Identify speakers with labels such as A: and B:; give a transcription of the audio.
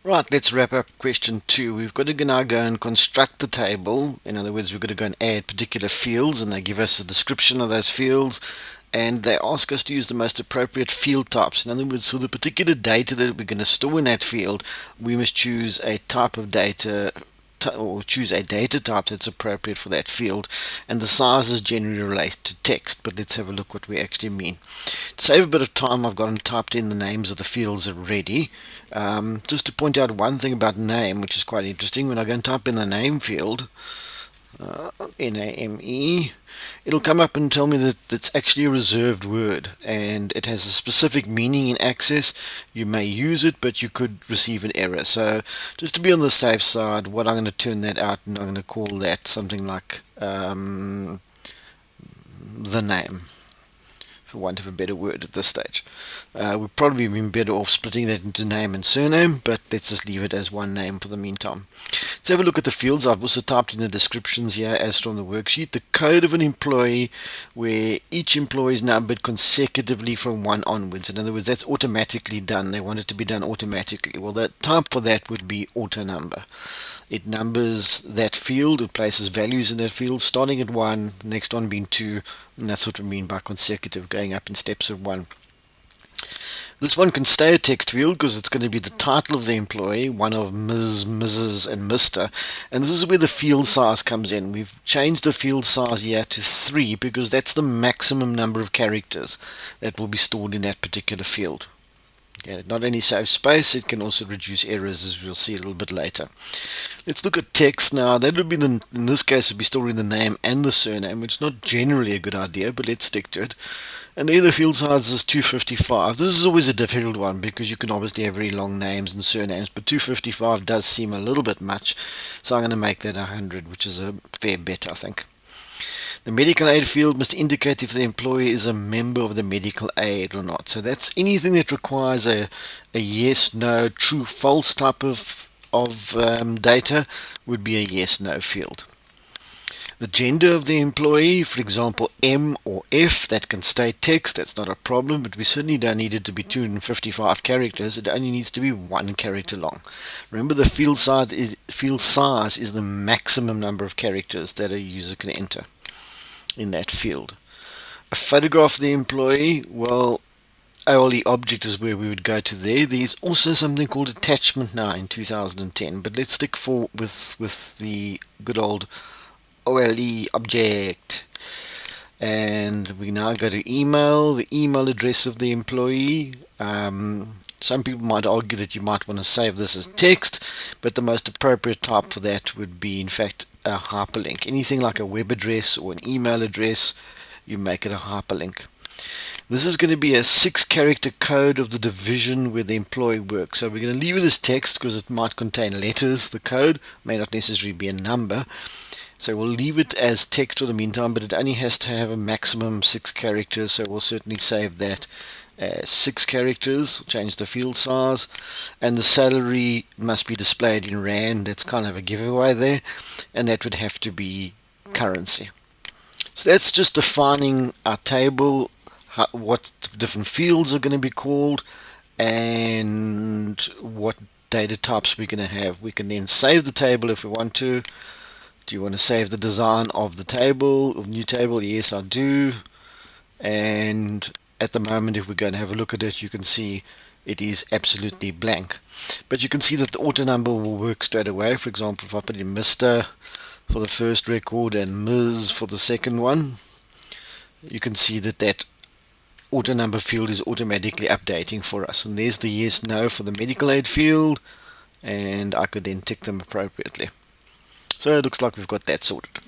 A: Right, let's wrap up question 2. We've got to now go and construct the table. In other words, we've got to go and add particular fields, and they give us a description of those fields, and they ask us to use the most appropriate field types. In other words, for the particular data that we're going to store in that field, we must choose a type of data or choose a data type that's appropriate for that field, and the sizes generally relate to text. But let's have a look what we actually mean. To save a bit of time, I've gone and typed in the names of the fields already. Just to point out one thing about name, which is quite interesting. When I go and type in the name field, NAME, it'll come up and tell me that it's actually a reserved word and it has a specific meaning in Access. You may use it, but you could receive an error. So just to be on the safe side, what I'm going to turn that out, and I'm going to call that something like the name, for want of a better word at this stage. We've probably been better off splitting that into name and surname, but let's just leave it as one name for the meantime. Let's have a look at the fields. I've also typed in the descriptions here as from the worksheet. The code of an employee, where each employee is numbered consecutively from 1 onwards. In other words, that's automatically done. They want it to be done automatically. Well, the type for that would be auto number. It numbers that field, it places values in that field, starting at 1, next one being 2, and that's what we mean by consecutive, going up in steps of 1. This one can stay a text field because it's going to be the title of the employee, one of Ms., Mrs., and Mr. And this is where the field size comes in. We've changed the field size here to 3 because that's the maximum number of characters that will be stored in that particular field. Okay, not only saves space, it can also reduce errors, as we'll see a little bit later. Let's look at text now. That would be, in this case, would be storing the name and the surname, which is not generally a good idea, but let's stick to it. And then the field size is 255. This is always a difficult one because you can obviously have very long names and surnames, but 255 does seem a little bit much, so I'm going to make that 100, which is a fair bet, I think. The medical aid field must indicate if the employee is a member of the medical aid or not. So that's anything that requires a yes, no, true, false type of data would be a yes, no field. The gender of the employee, for example, M or F, that can stay text, that's not a problem, but we certainly don't need it to be 255 characters, it only needs to be 1 character long. Remember, the field size is the maximum number of characters that a user can enter in that field. A photograph of the employee, well, OLE object is where we would go to there. There's also something called attachment now in 2010, but let's stick with the good old OLE object. And we now go to email, the email address of the employee. Some people might argue that you might want to save this as text, but the most appropriate type for that would be, in fact, a hyperlink. Anything like a web address or an email address, you make it a hyperlink. This is going to be a 6-character code of the division where the employee works. So we're going to leave it as text because it might contain letters. The code may not necessarily be a number. So we'll leave it as text for the meantime, but it only has to have a maximum 6 characters, so we'll certainly save that as 6 characters. Change the field size, and the salary must be displayed in Rand. That's kind of a giveaway there, and that would have to be currency. So that's just defining our table, what different fields are going to be called, and what data types we're going to have. We can then save the table if we want to. Do you want to save the design of the table, of new table? Yes, I do. And at the moment, if we're going to have a look at it, you can see it is absolutely blank. But you can see that the auto number will work straight away. For example, if I put in Mr. for the first record and Ms. for the second one, you can see that that auto number field is automatically updating for us. And there's the yes, no for the medical aid field, and I could then tick them appropriately. So it looks like we've got that sorted.